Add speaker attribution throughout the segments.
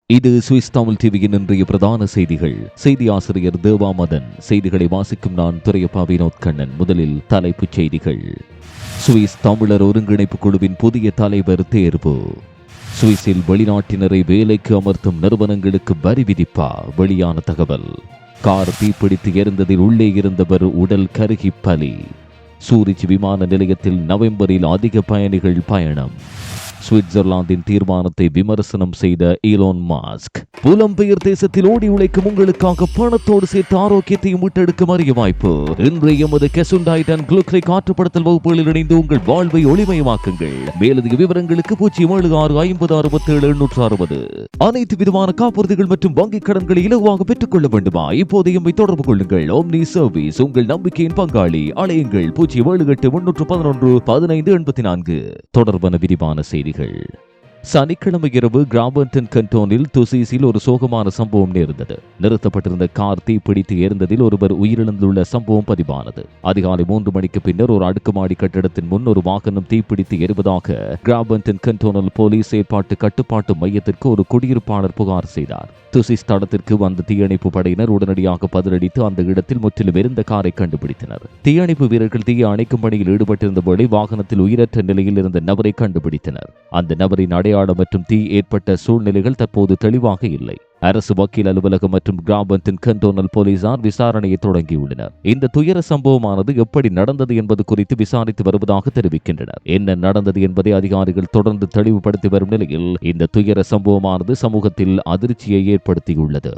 Speaker 1: இது சுவிஸ் தமிழ் டிவியின் இன்றைய பிரதான செய்திகள். செய்தி ஆசிரியர் தேவா மதன். செய்திகளை வாசிக்கும் நான் துரையப்பா வினோத் கண்ணன். முதலில் தலைப்புச் செய்திகள். சுவிஸ் தமிழர் ஒருங்கிணைப்பு குழுவின் புதிய தலைவர் தேர்வு. சுவிஸில் வெளிநாட்டினரை வேலைக்கு அமர்த்தும் நிறுவனங்களுக்கு வரி விதிப்பா? வெளியான தகவல். கார் தீப்பிடித்து எரிந்ததில் உள்ளே இருந்தவர் உடல் கருகி பலி. சூரிச் விமான நிலையத்தில் நவம்பரில் அதிக பயணிகள் பயணம். சுவிட்சர்லாந்தின் தீர்மானத்தை விமர்சனம் செய்த ஈலான் மாஸ்க். புலம்பெயர் தேசத்தில் ஓடி உழைக்கும் உங்களுக்காக பணத்தோடு சேர்த்து ஆரோக்கியத்தையும் மீட்டெடுக்கும் அரிய வாய்ப்பு. இன்றைய எமது கெசுண்டாய்ட் அண்ட் குளுக்ரைக் ஆற்றுப்படுத்தல் வகுப்புகளில் இணைந்து உங்கள் வாழ்வை ஒளிமயமாக்குங்கள். மேலதிக விவரங்களுக்கு 0765567760. அனைத்து விதமான காப்புறுதிகள் மற்றும் வங்கிக் கடன்களை இலகுவாக பெற்றுக் கொள்ள வேண்டுமா? இப்போது எம்மை தொடர்பு கொள்ளுங்கள். ஓம்னி சர்வீஸ், உங்கள் நம்பிக்கையின் பங்காளி. அலையுங்கள் 0783311584. தொடர்பான விரிவான செய்திகள். சனிக்கிழமை இரவு கிராபன்டன் கண்டோனில் துசீஸில் ஒரு சோகமான சம்பவம் நேர்ந்தது. நிறுத்தப்பட்டிருந்த கார் தீப்பிடித்து எரிந்ததில் ஒருவர் உயிரிழந்துள்ள சம்பவம் பதிவானது. அதிகாலை 3 மணிக்கு பின்னர் ஒரு அடுக்குமாடி கட்டிடத்தின் முன் ஒரு வாகனம் தீப்பிடித்து எரிவதாக கிராபன்டன் கண்டோனல் போலீஸ் செயற்பாட்டு கட்டுப்பாட்டு மையத்திற்கு ஒரு குடியிருப்பாளர் புகார் செய்தார். துசிஸ் தடத்திற்கு வந்த தீயணைப்பு படையினர் உடனடியாக பதிலளித்து அந்த இடத்தில் முற்றிலும் எரிந்த காரை கண்டுபிடித்தனர். தீயணைப்பு வீரர்கள் தீயை அணைக்கும் பணியில் ஈடுபட்டிருந்த போது வாகனத்தில் உயிரற்ற நிலையில் இருந்த நபரை கண்டுபிடித்தனர். அந்த நபரின் அடையாளம் மற்றும் தீ ஏற்பட்ட சூழ்நிலைகள் தற்போது தெளிவாக இல்லை. அரசு வக்கீல் அலுவலகம் மற்றும் கிராபன்டன் கண்டோனல் போலீசார் விசாரணையை தொடங்கியுள்ளனர். இந்த துயர சம்பவமானது எப்படி நடந்தது என்பது குறித்து விசாரித்து வருவதாக தெரிவிக்கின்றனர். என்ன நடந்தது என்பதை அதிகாரிகள் தொடர்ந்து தெளிவுபடுத்தி வரும் நிலையில் இந்த துயர சம்பவமானது சமூகத்தில் அதிர்ச்சியை ஏற்படுத்தியுள்ளது.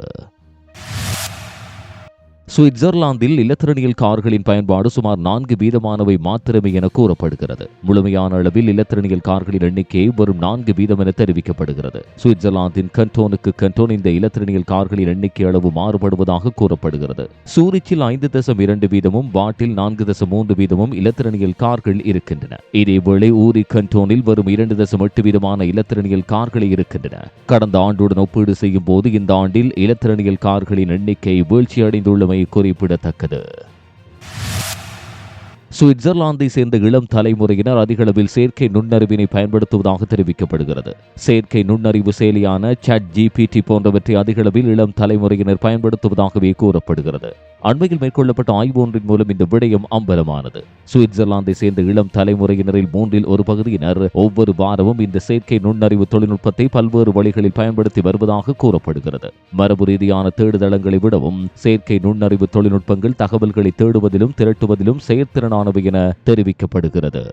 Speaker 1: சுவிட்சர்லாந்தில் இலத்திரனியல் கார்களின் பயன்பாடு சுமார் 4% மாத்திரமே என கூறப்படுகிறது. முழுமையான அளவில் இலத்திரனியல் கார்களின் எண்ணிக்கை வரும் 4% என தெரிவிக்கப்படுகிறது. சுவிட்சர்லாந்தின் கண்டோனுக்கு கண்டோன் இந்த இலத்திரனியல் கார்களின் எண்ணிக்கை அளவு மாறுபடுவதாக கூறப்படுகிறது. சூரிச்சில் 5.2%, வாட்டில் 4.3% இலத்திரனியல் கார்கள் இருக்கின்றன. இதேவேளை ஊரி கண்டோனில் வரும் 2.8% இலத்திரனியல் கார்கள் இருக்கின்றன. கடந்த ஆண்டுடன் ஒப்பீடு செய்யும் போது இந்த ஆண்டில் இலத்திரனியல் கார்களின் எண்ணிக்கை வீழ்ச்சியடைந்துள்ளமை குறிப்பிடத்தக்கது. சுவிட்சர்லாந்தை சேர்ந்த இளம் தலைமுறையினர் அதிகளவில் செயற்கை நுண்ணறிவினை பயன்படுத்துவதாக தெரிவிக்கப்படுகிறது. செயற்கை நுண்ணறிவு செயலியான ChatGPT போன்றவற்றை அதிகளவில் இளம் தலைமுறையினர் பயன்படுத்துவதாகவே கூறப்படுகிறது. அண்மையில் மேற்கொள்ளப்பட்ட ஆய்வு ஒன்றின் மூலம் இந்த விடயம் அம்பலமானது. சுவிட்சர்லாந்தை சேர்ந்த இளம் தலைமுறையினரில் 1/3 பகுதியினர் ஒவ்வொரு வாரமும் இந்த செயற்கை நுண்ணறிவு தொழில்நுட்பத்தை பல்வேறு வழிகளில் பயன்படுத்தி வருவதாக கூறப்படுகிறது. மரபு ரீதியான தேடுதளங்களை விடவும் செயற்கை நுண்ணறிவு தொழில்நுட்பங்கள் தகவல்களை தேடுவதிலும் திரட்டுவதிலும் செயற்திறனானவை என தெரிவிக்கப்படுகிறது.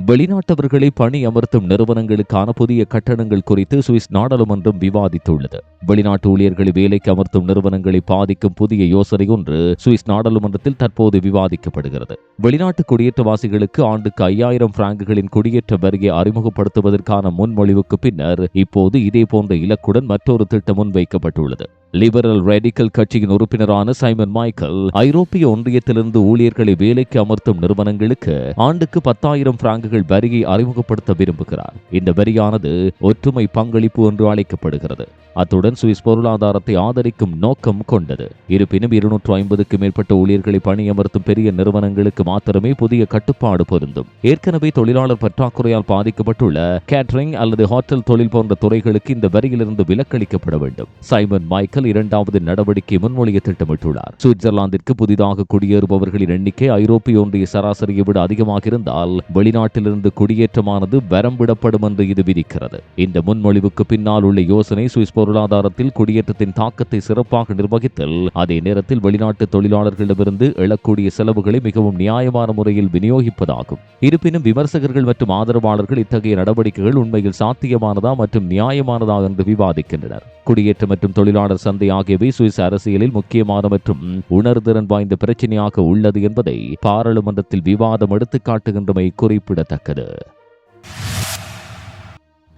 Speaker 1: வெளிநாட்டவர்களை பணி அமர்த்தும் நிறுவனங்களுக்கான புதிய கட்டணங்கள் குறித்து சுவிஸ் நாடாளுமன்றம் விவாதித்துள்ளது. வெளிநாட்டு ஊழியர்களை வேலைக்கு அமர்த்தும் நிறுவனங்களை பாதிக்கும் புதிய யோசனை ஒன்று சுவிஸ் நாடாளுமன்றத்தில் தற்போது விவாதிக்கப்படுகிறது. வெளிநாட்டு குடியேற்றவாசிகளுக்கு ஆண்டுக்கு 5000 பிராங்குகளின் குடியேற்ற வரியை அறிமுகப்படுத்துவதற்கான முன்மொழிவுக்கு பின்னர் இப்போது இதே போன்ற இலக்குடன் மற்றொரு திட்டம் முன்வைக்கப்பட்டுள்ளது. லிபரல் ரேடிக்கல் கட்சியின் உறுப்பினரான சைமன் மைக்கேல் ஐரோப்பிய ஒன்றியத்திலிருந்து ஊழியர்களை வேலைக்கு அமர்த்தும் நிறுவனங்களுக்கு ஆண்டுக்கு 10,000 பிராங்குகள் வரியை அறிமுகப்படுத்த விரும்புகிறார். இந்த வரியானது ஒற்றுமை பங்களிப்பு என்று அழைக்கப்படுகிறது. அத்துடன் சுவிஸ் பொருளாதாரத்தை ஆதரிக்கும் நோக்கம் கொண்டது. இருப்பினும் 250க்கு மேற்பட்ட ஊழியர்களை பணியமர்த்தும் பெரிய நிறுவனங்களுக்கு மாத்திரமே புதிய கட்டுப்பாடு பொருந்தும். ஏற்கனவே தொழிலாளர் பற்றாக்குறையால் பாதிக்கப்பட்டுள்ள கேட்டரிங் அல்லது ஹோட்டல் தொழில் போன்ற துறைகளுக்கு இந்த வரியிலிருந்து விலக்களிக்கப்பட வேண்டும். சைமன் மைக்கேல் 2வது நடவடிக்கை முன்மொழிய திட்டமிட்டுள்ளார். சுவிட்சர்லாந்திற்கு புதிதாக குடியேறுபவர்களின் எண்ணிக்கை ஐரோப்பிய ஒன்றிய சராசரியை விட அதிகமாக இருந்தால் வெளிநாட்டிலிருந்து குடியேற்றமானது வரம்பிடப்படும் என்று இது விதிக்கிறது. இந்த முன்மொழிவுக்கு பின்னால் உள்ள யோசனை சுவிஸ் பொருளாதாரத்தில் குடியேற்றத்தின் தாக்கத்தை சிறப்பாக நிர்வகித்தல், அதே நேரத்தில் வெளிநாட்டு தொழிலாளர்களிடமிருந்து எழக்கூடிய செலவுகளை மிகவும் நியாயமான முறையில் விநியோகிப்பதாகும். இருப்பினும் விமர்சகர்கள் மற்றும் ஆதரவாளர்கள் இத்தகைய நடவடிக்கைகள் உண்மையில் சாத்தியமானதா மற்றும் நியாயமானதா என்று விவாதிக்கின்றனர். குடியேற்ற மற்றும் தொழிலாளர் சந்தை ஆகியவை சுவிஸ் அரசியலில் முக்கியமான மற்றும் உணர்திறன் வாய்ந்த பிரச்சனையாக உள்ளது என்பதை பாராளுமன்றத்தில் விவாதம் எடுத்துக்காட்டுகின்றமை குறிப்பிடத்தக்கது.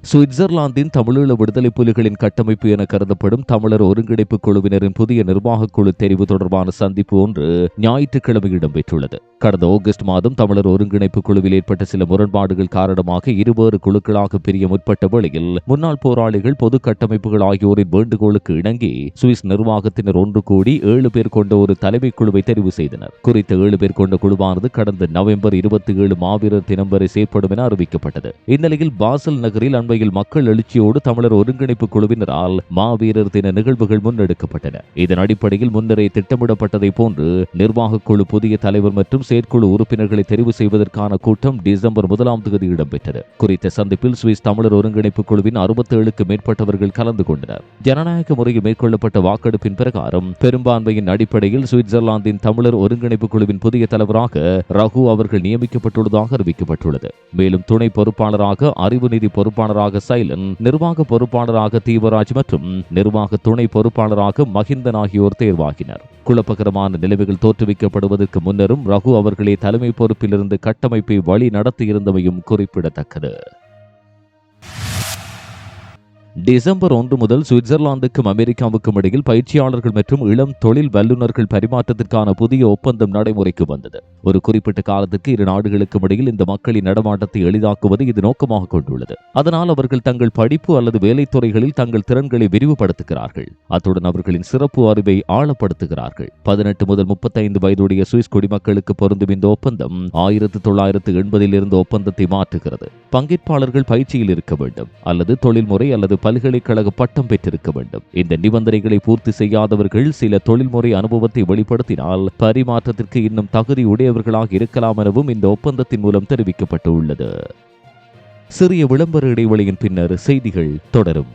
Speaker 1: சுவிட்சர்லாந்தின் தமிழீழ விடுதலை புலிகளின் கட்டமைப்பு என கருதப்படும் தமிழர் ஒருங்கிணைப்பு குழுவினரின் புதிய நிர்வாக குழு தெரிவு தொடர்பான சந்திப்பு ஒன்று ஞாயிற்றுக்கிழமை இடம்பெற்றுள்ளது. கடந்த ஆகஸ்ட் மாதம் தமிழர் ஒருங்கிணைப்பு குழுவில் ஏற்பட்ட சில முரண்பாடுகள் காரணமாக இருவேறு குழுக்களாக பிரிய முற்பட்ட வேளையில் முன்னாள் போராளிகள், பொது கட்டமைப்புகள் ஆகியோரின் வேண்டுகோளுக்கு இணங்கி சுவிஸ் நிர்வாகத்தினர் ஒன்று கூடி 7 பேர் கொண்ட ஒரு தலைமை குழுவை தெரிவு செய்தனர். குறித்த 7 பேர் கொண்ட குழுவானது கடந்த நவம்பர் 27 மாவீரர் தினம் வரை செயற்படும் என அறிவிக்கப்பட்டது. இந்நிலையில் பாசல் நகரில் தலைமையில் மக்கள் எழுச்சியோடு தமிழர் ஒருங்கிணைப்பு குழுவினரால் மாவீரர் தின நிகழ்வுகள் முன்னெடுக்கப்பட்டன. இதன் அடிப்படையில் முன்னரே திட்டமிடப்பட்டதை போன்று நிர்வாகக் குழு புதிய தலைவர் மற்றும் செயற்குழு உறுப்பினர்களை தெரிவு செய்வதற்கான கூட்டம் டிசம்பர் 1ஆம் தேதி இடம்பெற்றது. குறித்த சந்திப்பில் சுவிஸ் தமிழர் ஒருங்கிணைப்பு குழுவின் 67க்கு மேற்பட்டவர்கள் கலந்து கொண்டனர். ஜனநாயக முறையில் மேற்கொள்ளப்பட்ட வாக்கெடுப்பின் பிரகாரம் பெரும்பான்மையின் அடிப்படையில் சுவிட்சர்லாந்தின் தமிழர் ஒருங்கிணைப்பு குழுவின் புதிய தலைவராக ரகு அவர்கள் நியமிக்கப்பட்டுள்ளதாக அறிவிக்கப்பட்டுள்ளது. மேலும் துணை பொறுப்பாளராக அறிவு நிதி பொறுப்பாளராக சைலன், நிர்வாக பொறுப்பாளராக தீவராஜ் மற்றும் நிர்வாக துணை பொறுப்பாளராக மகிந்தன் ஆகியோர் தேர்வாகினர். குழப்பகரமான நிலைமைகள் தோற்றுவிக்கப்படுவதற்கு முன்னரும் ரகு அவர்களே தலைமை பொறுப்பிலிருந்து கட்டமைப்பை வழி நடத்தியிருந்தமையும் குறிப்பிடத்தக்கது. டிசம்பர் 1 முதல் சுவிட்சர்லாந்துக்கும் அமெரிக்காவுக்கும் இடையில் பயிற்சியாளர்கள் மற்றும் இளம் தொழில் வல்லுநர்கள் பரிமாற்றத்திற்கான புதிய ஒப்பந்தம் நடைமுறைக்கு வந்தது. ஒரு குறிப்பிட்ட காலத்துக்கு இரு நாடுகளுக்கும் இடையில் இந்த மக்களின் நடமாட்டத்தை எளிதாக்குவது இது நோக்கமாக கொண்டுள்ளது. அதனால் அவர்கள் தங்கள் படிப்பு அல்லது வேலைத்துறைகளில் தங்கள் திறன்களை விரிவுபடுத்துகிறார்கள். அத்துடன் அவர்களின் சிறப்பு அறிவை ஆழப்படுத்துகிறார்கள். 18 முதல் 35 வயதுடைய சுவிஸ் குடிமக்களுக்கு பொருந்தும் இந்த ஒப்பந்தம் 1980 இருந்த ஒப்பந்தத்தை மாற்றுகிறது. பங்கேற்பாளர்கள் பயிற்சியில் இருக்க வேண்டும் அல்லது தொழில்முறை அல்லது பல்கலைக்கழக பட்டம் பெற்றிருக்க வேண்டும். இந்த நிபந்தனைகளை பூர்த்தி செய்யாதவர்கள் சில தொழில்முறை அனுபவத்தை வெளிப்படுத்தினால் பரிமாற்றத்திற்கு இன்னும் தகுதி உடையவர்களாக இருக்கலாம் எனவும் இந்த ஒப்பந்தத்தின் மூலம் தெரிவிக்கப்பட்டுள்ளது. சிறிய விளம்பர இடைவெளியின் பின்னர் செய்திகள் தொடரும்.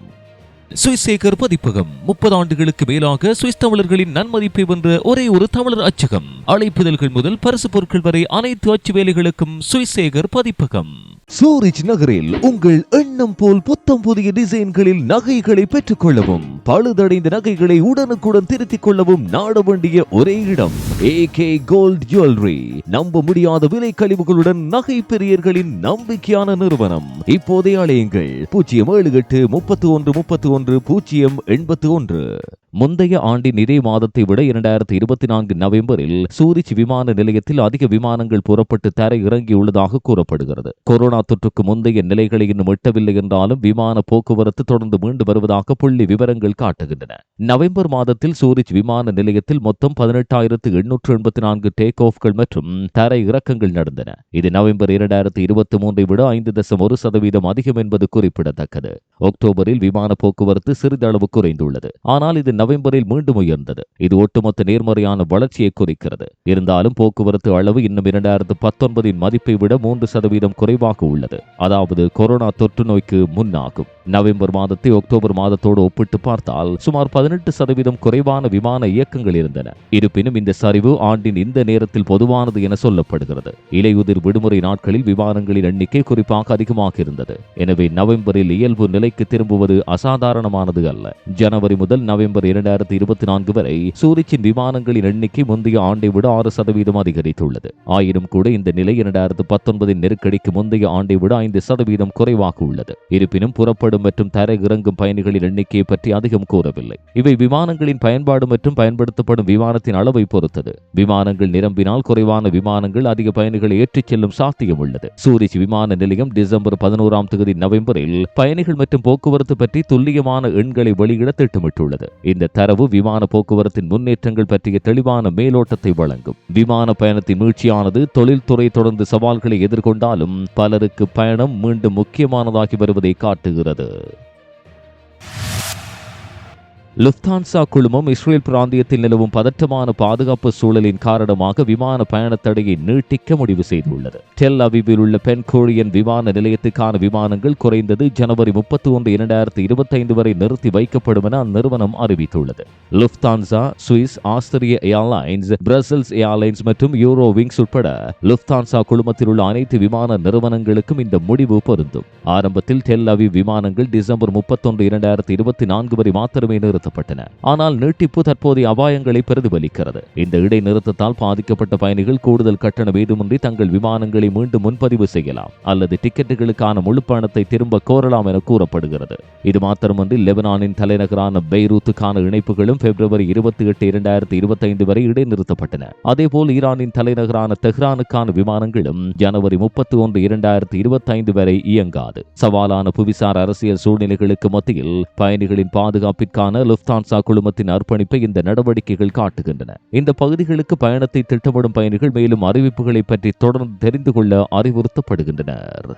Speaker 1: சுவிஸ் சேகர் பதிப்பகம் 30 ஆண்டுகளுக்கு மேலாக சுவிஸ் தமிழர்களின் நன்மதிப்பை வென்ற ஒரே ஒரு தமிழர் அச்சகம். அழைப்புதல்கள் முதல் பரிசு பொருட்கள் வரை அனைத்து அச்சு வேலைகளுக்கும் சுவிஸ் சேகர் பதிப்பகம். சூரிச் நகரில் உங்கள் எண்ணம் போல் புத்தம் புதிய டிசைன்களில் நகைகளை பெற்றுக் கொள்ளவும், பழுதடைந்த நகைகளை உடனுக்குடன் திருத்திக் கொள்ளவும் நாட வேண்டிய ஒரே இடம் AK கோல்ட் ஜுவல்லரி. நம்ப முடியாத விலை கழிவுகளுடன் நகை பிரியர்களின் நம்பிக்கையான நிறுவனம். இப்போதே அழையுங்கள் 078 31 31 081. முந்தைய ஆண்டின் இதே மாதத்தை விட 2024 நவம்பரில் சூரிச் விமான நிலையத்தில் அதிக விமானங்கள் புறப்பட்டு தரை இறங்கியுள்ளதாக கூறப்படுகிறது. கொரோனா தொற்றுக்கு முந்தைய நிலைகளை இன்னும் எட்டவில்லை என்றாலும் விமான போக்குவரத்து தொடர்ந்து மீண்டு வருவதாக புள்ளி விவரங்கள் காட்டுகின்றன. நவம்பர் மாதத்தில் சூரிச் விமான நிலையத்தில் மொத்தம் 18,884 டேக் ஆஃப்கள் மற்றும் தரை இறக்கங்கள் நடந்தன. இது நவம்பர் 2023 விட 5.1% அதிகம் என்பது குறிப்பிடத்தக்கது. அக்டோபரில் விமான போக்குவரத்து சிறிதளவு குறைந்துள்ளது. ஆனால் இது நவம்பரில் மீண்டும் உயர்ந்தது. இது ஒட்டுமொத்த நேர்மறையான வளர்ச்சியை குறிக்கிறது. இருந்தாலும் போக்குவரத்து அளவு இன்னும் 2019 மதிப்பை விட 3% குறைவாக உள்ளது. அதாவது கொரோனா தொற்று நோய்க்கு முன்னாகும். நவம்பர் மாதத்தை அக்டோபர் மாதத்தோடு ஒப்பிட்டு பார்த்தால் சுமார் 18% குறைவான விமான இயக்கங்கள் இருந்தன. இருப்பினும் இந்த சரிவு ஆண்டின் இந்த நேரத்தில் பொதுவானது என சொல்லப்படுகிறது. இலையுதிர் விடுமுறை நாட்களில் விமானங்களின் எண்ணிக்கை குறிப்பாக அதிகமாக இருந்தது. எனவே நவம்பரில் இயல்பு நிலைக்கு திரும்புவது அசாதாரணமானது அல்ல. ஜனவரி முதல் நவம்பர் 2024 வரை சூரிச்சின் விமானங்களின் எண்ணிக்கை முந்தைய ஆண்டை விட 6% அதிகரித்துள்ளது. ஆயினும் கூட இந்த நிலை 2019 நெருக்கடிக்கு முந்தைய ஆண்டை விட 5% குறைவாக உள்ளது. இருப்பினும் புறப்படும் மற்றும் தரை இறங்கும் பயணிகளின் எண்ணிக்கையை பற்றி அதிகம் கூறவில்லை. இவை விமானங்களின் பயன்பாடு மற்றும் பயன்படுத்தப்படும் விமானத்தின் அளவை பொறுத்தது. விமானங்கள் நிரம்பினால் குறைவான விமானங்கள் அதிக பயணிகளை ஏற்றிச் செல்லும் சாத்தியம் உள்ளது. சூரிச் விமான நிலையம் டிசம்பர் 11ஆம் தேதி நவம்பரில் பயணிகள் மற்றும் போக்குவரத்து பற்றி துல்லியமான எண்களை வெளியிட திட்டமிட்டுள்ளது. இந்த தரவு விமான போக்குவரத்தின் முன்னேற்றங்கள் பற்றிய தெளிவான மேலோட்டத்தை வழங்கும். விமான பயணத்தின் மீழ்ச்சியானது தொழில்துறை தொடர்ந்து சவால்களை எதிர்கொண்டாலும் பலருக்கு பயணம் மீண்டும் முக்கியமானதாகி வருவதை காட்டுகிறது. லுஃப்தான்சா குழுமம் இஸ்ரேல் பிராந்தியத்தில் நிலவும் பதற்றமான பாதுகாப்பு சூழலின் காரணமாக விமான பயண தடையை நீட்டிக்க முடிவு செய்துள்ளது. டெல் அவிவில் உள்ள பென் குரியன் விமான நிலையத்துக்கான விமானங்கள் குறைந்தது ஜனவரி 31, 2025 வரை நிறுத்தி வைக்கப்படும் என அந்நிறுவனம் அறிவித்துள்ளது. லுஃப்தான்சா, சுவிஸ், ஆஸ்திரிய ஏர்லைன்ஸ், பிரசல்ஸ் ஏர்லைன்ஸ் மற்றும் யூரோ விங்ஸ் உட்பட லுஃப்தான்சா குழுமத்தில் உள்ள அனைத்து விமான நிறுவனங்களுக்கும் இந்த முடிவு பொருந்தும். ஆரம்பத்தில் டெல் அவிவ் விமானங்கள் டிசம்பர் 31, 2024 வரை மாத்திரமே நிறுத்த ஆனால் நீட்டிப்பு தற்போதைய அபாயங்களை பிரதிபலிக்கிறது. இந்த இடைநிறுத்தத்தால் பாதிக்கப்பட்ட பயணிகள் கூடுதல் கட்டணம் ஏதுமின்றி தங்கள் விமானங்களை மீண்டும் முன்பதிவு செய்யலாம் அல்லது டிக்கெட்டுகளுக்கான முழு பணத்தை திரும்ப கோரலாம் என கூறப்படுகிறது. இது மாத்திரமன்றி லெபனானின் தலைநகரான பெய்ரூத்துக்கான இணைப்புகளும் பிப்ரவரி 28, 2025 வரை இடைநிறுத்தப்பட்டன. அதேபோல் ஈரானின் தலைநகரான தெஹ்ரானுக்கான விமானங்களும் ஜனவரி 31, 2025 வரை இயங்காது. சவாலான புவிசார் அரசியல் சூழ்நிலைகளுக்கு மத்தியில் பயணிகளின் பாதுகாப்பிற்கான லுஃப்தான்சா குழுமத்தின் அர்ப்பணிப்பை இந்த நடவடிக்கைகள் காட்டுகின்றன. இந்த பகுதிகளுக்கு பயணத்தை திட்டமிடும் பயணிகள் மேலும் அறிவிப்புகளை பற்றி தொடர்ந்து தெரிந்து கொள்ள அறிவுறுத்தப்படுகின்றனர்.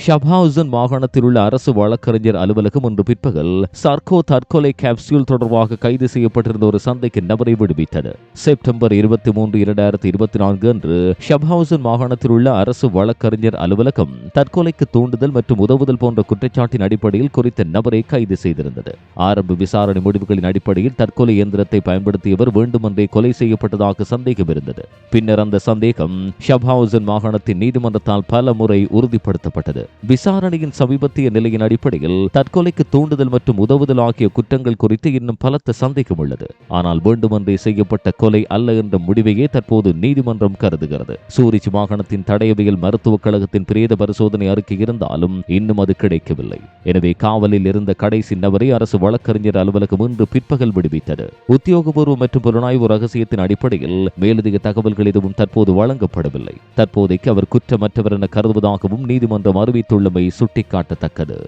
Speaker 1: ஷப்ஹாவுசன் மாகாணத்தில் உள்ள அரசு வழக்கறிஞர் அலுவலகம் இன்று பிற்பகல் சார்கோ தற்கொலை கேப்சியூல் தொடர்பாக கைது செய்யப்பட்டிருந்த ஒரு சந்தேக நபரை விடுவித்தது. செப்டம்பர் 23, 2024 அன்று ஷப்ஹாவுசன் மாகாணத்தில் உள்ள அரசு வழக்கறிஞர் அலுவலகம் தற்கொலைக்கு தூண்டுதல் மற்றும் உதவுதல் போன்ற குற்றச்சாட்டின் அடிப்படையில் குறித்த நபரை கைது செய்திருந்தது. ஆரம்ப விசாரணை முடிவுகளின் அடிப்படையில் தற்கொலை இயந்திரத்தை பயன்படுத்தியவர் வேண்டுமென்றே கொலை செய்யப்பட்டதாக சந்தேகம் இருந்தது. பின்னர் அந்த சந்தேகம் ஷப்ஹாவுசன் மாகாணத்தின் நீதிமன்றத்தால் பல முறை உறுதிப்படுத்தப்பட்டது. விசாரணையின் சமீபத்திய நிலையின் அடிப்படையில் தற்கொலைக்கு தூண்டுதல் மற்றும் உதவுதல் ஆகிய குற்றங்கள் குறித்து இன்னும் பலத்த சந்தேகம் உள்ளது. ஆனால் வேண்டுமென்றே செய்யப்பட்ட கொலை அல்ல என்ற முடிவையே தற்போது நீதிமன்றம் கருதுகிறது. சூரிச் மாகாணத்தின் தடயவியல் மருத்துவக் கழகத்தின் பிரேத பரிசோதனை அறிக்கை இருந்தாலும் இன்னும் அது கிடைக்கவில்லை. எனவே காவலில் இருந்த கடைசி நபரை அரசு வழக்கறிஞர் அலுவலகம் இன்று பிற்பகல் விடுவித்தது. உத்தியோகபூர்வ மற்றும் புலனாய்வு ரகசியத்தின் அடிப்படையில் மேலதிக தகவல்கள் எதுவும் தற்போது வழங்கப்படவில்லை. தற்போதைக்கு அவர் குற்றமற்றவர் என கருதுவதாகவும் நீதிமன்றம் அறிவித்துள்ளமை சுட்டிக்காட்டத்தக்கது.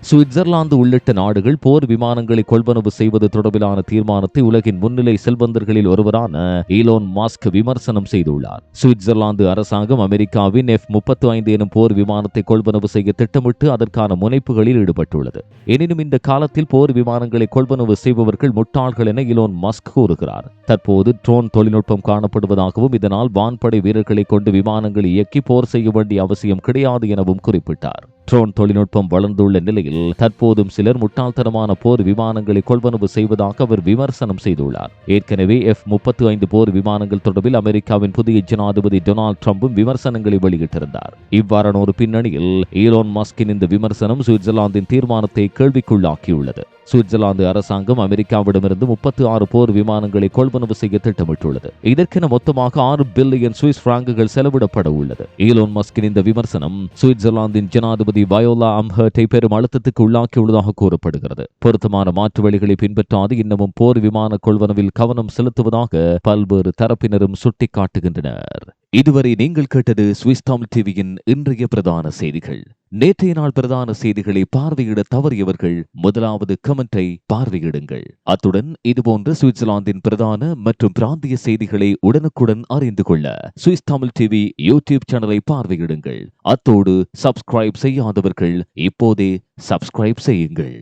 Speaker 1: சுவிட்சர்லாந்து உள்ளிட்ட நாடுகள் போர் விமானங்களை கொள்வனவு செய்வது தொடர்பிலான தீர்மானத்தை உலகின் முன்னிலை செல்வந்தர்களில் ஒருவரான ஈலோன் மாஸ்க் விமர்சனம் செய்துள்ளார். சுவிட்சர்லாந்து அரசாங்கம் அமெரிக்காவின் F-35 எனும் போர் விமானத்தை கொள்வனவு செய்ய திட்டமிட்டு அதற்கான முனைப்புகளில் ஈடுபட்டுள்ளது. எனினும் இந்த காலத்தில் போர் விமானங்களை கொள்வனவு செய்பவர்கள் முட்டாள்கள் என ஈலோன் மாஸ்க் கூறுகிறார். தற்போது ட்ரோன் தொழில்நுட்பம் காணப்படுவதாகவும் இதனால் வான்படை வீரர்களை கொண்டு விமானங்களை இயக்கி போர் செய்ய வேண்டிய அவசியம் கிடையாது எனவும் குறிப்பிட்டார். ட்ரோன் தொழில்நுட்பம் வளர்ந்துள்ள நிலையில் தற்போதும் சிலர் முட்டாள்தனமான போர் விமானங்களை கொள்வனவு செய்வதாக அவர் விமர்சனம் செய்துள்ளார். ஏற்கனவே F-35 போர் விமானங்கள் தொடர்பில் அமெரிக்காவின் புதிய ஜனாதிபதி டொனால்ட் ட்ரம்பும் விமர்சனங்களை வெளியிட்டிருந்தார். இவ்வாறான ஒரு பின்னணியில் ஈலோன் மாஸ்கின் இந்த விமர்சனம் சுவிட்சர்லாந்தின் தீர்மானத்தை கேள்விக்குள்ளாக்கியுள்ளது. சுவிட்சர்லாந்து அரசாங்கம் அமெரிக்காவிடமிருந்து 36 போர் விமானங்களை கொள்வனவு செய்ய திட்டமிட்டுள்ளது. இதற்கென மொத்தமாக 6 பில்லியன் சுவிஸ் பிராங்குகள் செலவிடப்பட உள்ளது. ஈலோன் மஸ்கின் இந்த விமர்சனம் சுவிட்சர்லாந்தின் ஜனாதிபதி வயோலா அம்ஹர்ட்டை பெரும் அழுத்தத்துக்கு உள்ளாக்கியுள்ளதாக கூறப்படுகிறது. பொருத்தமான மாற்று வழிகளை பின்பற்றாது இன்னமும் போர் விமான கொள்வனவில் கவனம் செலுத்துவதாக பல்வேறு தரப்பினரும் சுட்டிக்காட்டுகின்றனர். இதுவரை நீங்கள் கேட்டது சுவிஸ் தமிழ் டிவியின் இன்றைய பிரதான செய்திகள். நேற்றைய நாள் பிரதான செய்திகளை பார்வையிட தவறியவர்கள் முதலாவது கமெண்டை பார்வையிடுங்கள். அத்துடன் இதுபோன்ற சுவிட்சர்லாந்தின் பிரதான மற்றும் பிராந்திய செய்திகளை உடனுக்குடன் அறிந்து கொள்ள சுவிஸ் தமிழ் டிவி யூடியூப் சேனலை பார்வையிடுங்கள். அத்தோடு சப்ஸ்கிரைப் செய்யாதவர்கள் இப்போதே சப்ஸ்கிரைப் செய்யுங்கள்.